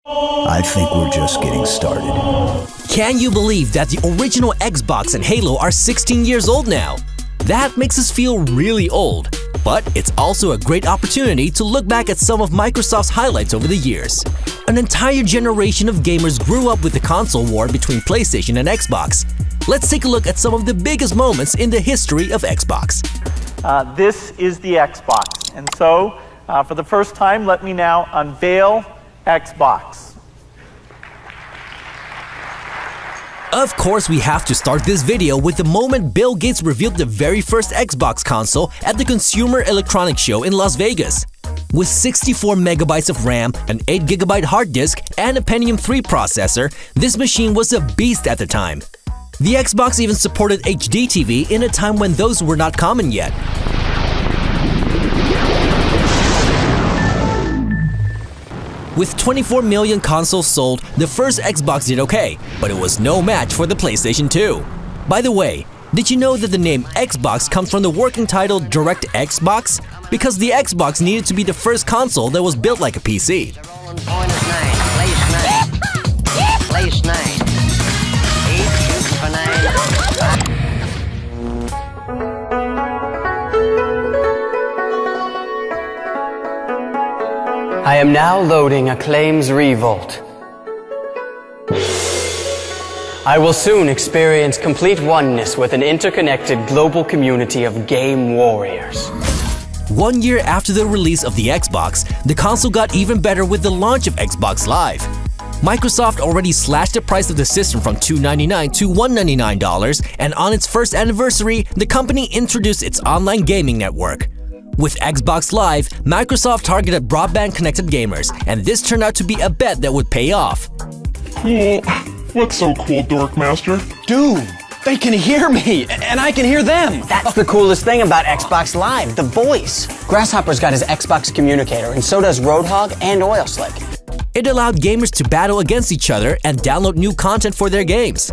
I think we're just getting started. Can you believe that the original Xbox and Halo are 16 years old now? That makes us feel really old. But it's also a great opportunity to look back at some of Microsoft's highlights over the years. An entire generation of gamers grew up with the console war between PlayStation and Xbox. Let's take a look at some of the biggest moments in the history of Xbox. This is the Xbox, and so for the first time, let me now unveil Xbox. Of course, we have to start this video with the moment Bill Gates revealed the very first Xbox console at the Consumer Electronics Show in Las Vegas. With 64 megabytes of RAM, an 8 GB hard disk, and a Pentium 3 processor, this machine was a beast at the time. The Xbox even supported HD TV in a time when those were not common yet. With 24 million consoles sold, the first Xbox did okay, but it was no match for the PlayStation 2. By the way, did you know that the name Xbox comes from the working title DirectX Box? Because the Xbox needed to be the first console that was built like a PC. I am now loading Acclaim's Revolt. I will soon experience complete oneness with an interconnected global community of game warriors. 1 year after the release of the Xbox, the console got even better with the launch of Xbox Live. Microsoft already slashed the price of the system from $299 to $199, and on its first anniversary, the company introduced its online gaming network. With Xbox Live, Microsoft targeted broadband-connected gamers, and this turned out to be a bet that would pay off. Cool. What's so cool, Dorkmaster? Dude, they can hear me, and I can hear them. That's the coolest thing about Xbox Live, the voice. Grasshopper's got his Xbox communicator, and so does Roadhog and Oilslick. It allowed gamers to battle against each other and download new content for their games.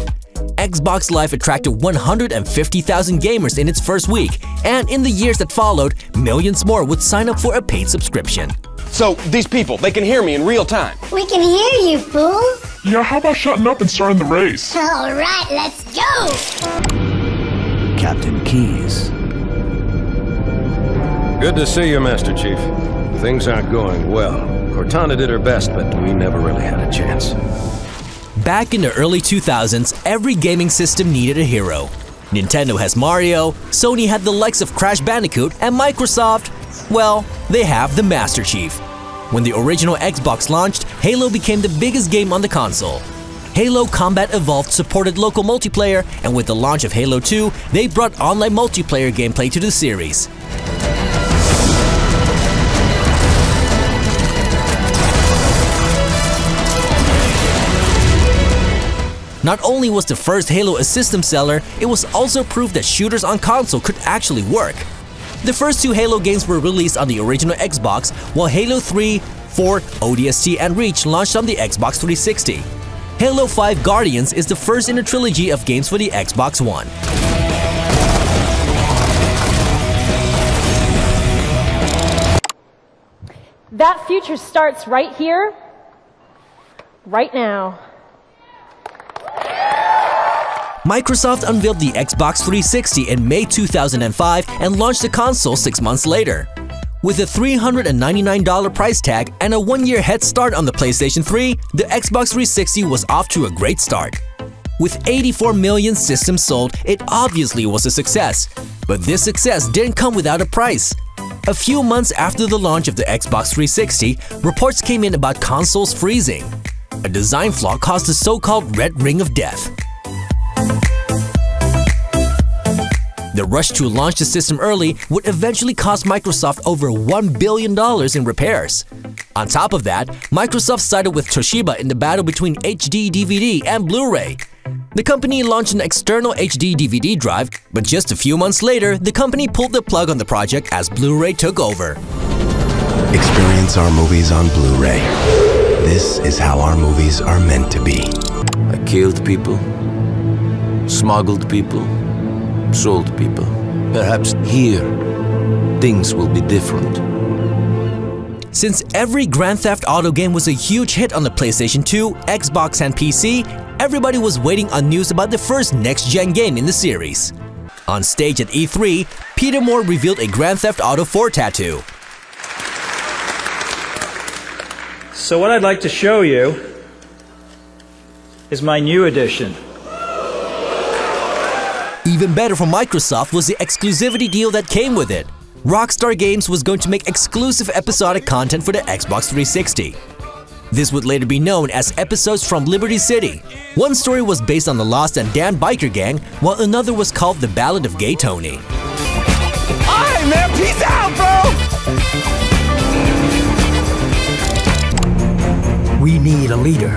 Xbox Live attracted 150,000 gamers in its first week, and in the years that followed, millions more would sign up for a paid subscription. So, these people, they can hear me in real time. We can hear you, fool. Yeah, how about shutting up and starting the race? All right, let's go. Captain Keys. Good to see you, Master Chief. Things aren't going well. Cortana did her best, but we never really had a chance. Back in the early 2000s, every gaming system needed a hero. Nintendo has Mario, Sony had the likes of Crash Bandicoot, and Microsoft, well, they have the Master Chief. When the original Xbox launched, Halo became the biggest game on the console. Halo Combat Evolved supported local multiplayer, and with the launch of Halo 2, they brought online multiplayer gameplay to the series. Not only was the first Halo a system seller, it was also proof that shooters on console could actually work. The first two Halo games were released on the original Xbox, while Halo 3, 4, ODST, and Reach launched on the Xbox 360. Halo 5 Guardians is the first in a trilogy of games for the Xbox One. That future starts right here, right now. Microsoft unveiled the Xbox 360 in May 2005 and launched the console 6 months later. With a $399 price tag and a 1-year head start on the PlayStation 3, the Xbox 360 was off to a great start. With 84 million systems sold, it obviously was a success. But this success didn't come without a price. A few months after the launch of the Xbox 360, reports came in about consoles freezing. A design flaw caused the so-called Red Ring of Death. The rush to launch the system early would eventually cost Microsoft over $1 billion in repairs. On top of that, Microsoft sided with Toshiba in the battle between HD DVD and Blu-ray. The company launched an external HD DVD drive, but just a few months later, the company pulled the plug on the project as Blu-ray took over. Experience our movies on Blu-ray. This is how our movies are meant to be. I killed people, smuggled people, sold people. Perhaps here, things will be different. Since every Grand Theft Auto game was a huge hit on the PlayStation 2, Xbox, and PC, everybody was waiting on news about the first next-gen game in the series. On stage at E3, Peter Moore revealed a Grand Theft Auto 4 tattoo. So what I'd like to show you is my new edition. Even better for Microsoft was the exclusivity deal that came with it. Rockstar Games was going to make exclusive episodic content for the Xbox 360. This would later be known as episodes from Liberty City. One story was based on the Lost and Damned biker gang, while another was called The Ballad of Gay Tony. Alright, man, peace out, bro! We need a leader.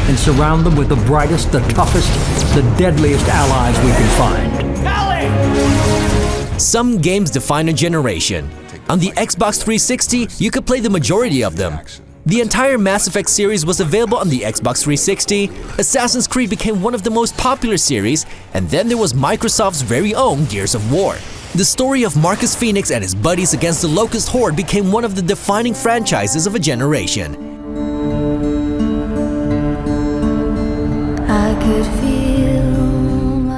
And surround them with the brightest, the toughest, the deadliest allies we can find. Some games define a generation. On the Xbox 360, you could play the majority of them. The entire Mass Effect series was available on the Xbox 360, Assassin's Creed became one of the most popular series, and then there was Microsoft's very own Gears of War. The story of Marcus Phoenix and his buddies against the Locust Horde became one of the defining franchises of a generation.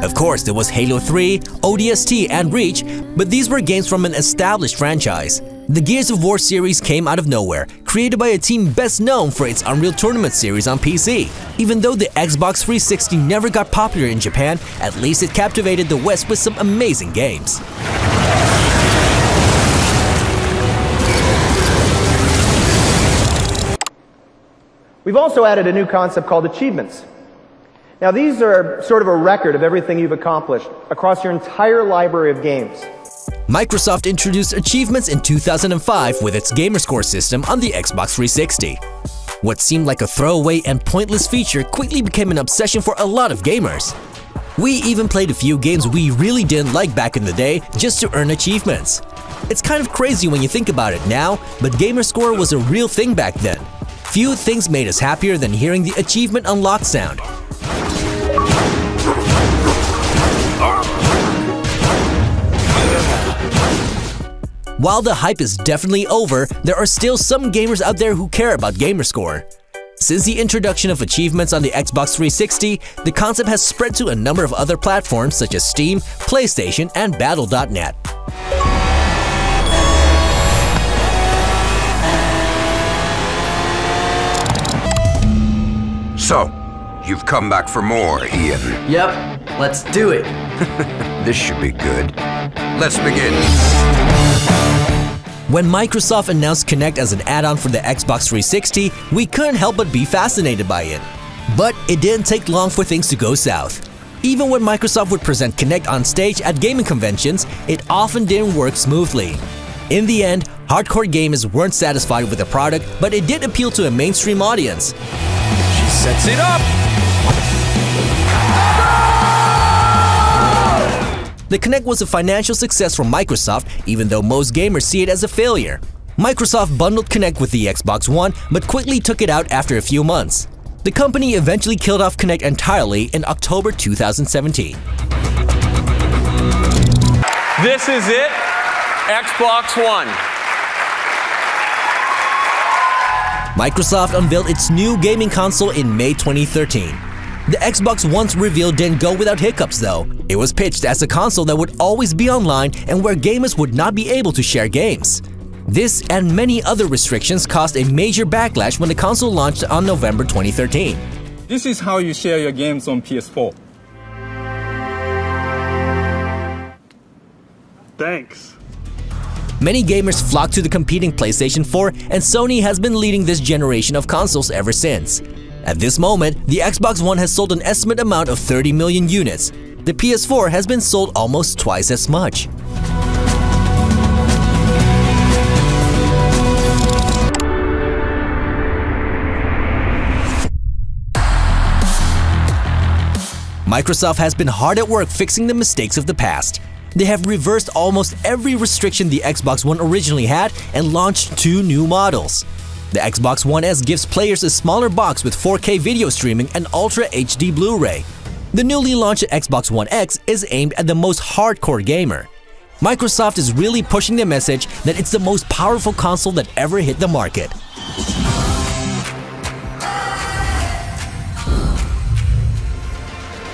Of course, there was Halo 3, ODST, and Reach, but these were games from an established franchise. The Gears of War series came out of nowhere, created by a team best known for its Unreal Tournament series on PC. Even though the Xbox 360 never got popular in Japan, at least it captivated the West with some amazing games. We've also added a new concept called achievements. Now, these are sort of a record of everything you've accomplished across your entire library of games. Microsoft introduced achievements in 2005 with its Gamerscore system on the Xbox 360. What seemed like a throwaway and pointless feature quickly became an obsession for a lot of gamers. We even played a few games we really didn't like back in the day just to earn achievements. It's kind of crazy when you think about it now, but Gamerscore was a real thing back then. Few things made us happier than hearing the achievement unlock sound. While the hype is definitely over, there are still some gamers out there who care about Gamerscore. Since the introduction of achievements on the Xbox 360, the concept has spread to a number of other platforms such as Steam, PlayStation, and Battle.net. So, you've come back for more, Ian. Yep, let's do it. This should be good. Let's begin. When Microsoft announced Kinect as an add-on for the Xbox 360, we couldn't help but be fascinated by it. But it didn't take long for things to go south. Even when Microsoft would present Kinect on stage at gaming conventions, it often didn't work smoothly. In the end, hardcore gamers weren't satisfied with the product, but it did appeal to a mainstream audience. She sets it up! The Kinect was a financial success for Microsoft, even though most gamers see it as a failure. Microsoft bundled Kinect with the Xbox One, but quickly took it out after a few months. The company eventually killed off Kinect entirely in October 2017. This is it, Xbox One. Microsoft unveiled its new gaming console in May 2013. The Xbox One's reveal didn't go without hiccups though. It was pitched as a console that would always be online and where gamers would not be able to share games. This and many other restrictions caused a major backlash when the console launched on November 2013. This is how you share your games on PS4. Thanks. Many gamers flocked to the competing PlayStation 4, and Sony has been leading this generation of consoles ever since. At this moment, the Xbox One has sold an estimated amount of 30 million units. The PS4 has been sold almost twice as much. Microsoft has been hard at work fixing the mistakes of the past. They have reversed almost every restriction the Xbox One originally had and launched 2 new models. The Xbox One S gives players a smaller box with 4K video streaming and Ultra HD Blu-ray. The newly launched Xbox One X is aimed at the most hardcore gamer. Microsoft is really pushing the message that it's the most powerful console that ever hit the market.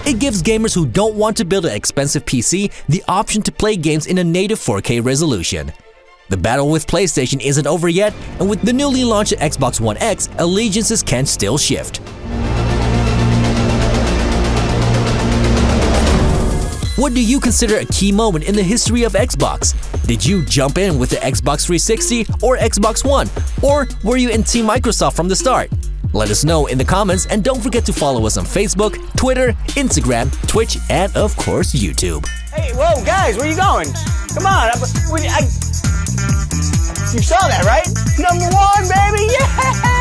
It gives gamers who don't want to build an expensive PC the option to play games in a native 4K resolution. The battle with PlayStation isn't over yet, and with the newly launched Xbox One X, allegiances can still shift. What do you consider a key moment in the history of Xbox? Did you jump in with the Xbox 360 or Xbox One? Or were you in Team Microsoft from the start? Let us know in the comments, and don't forget to follow us on Facebook, Twitter, Instagram, Twitch, and of course YouTube. Hey, whoa, guys, where you going? Come on, you saw that, right? #1, baby, yeah!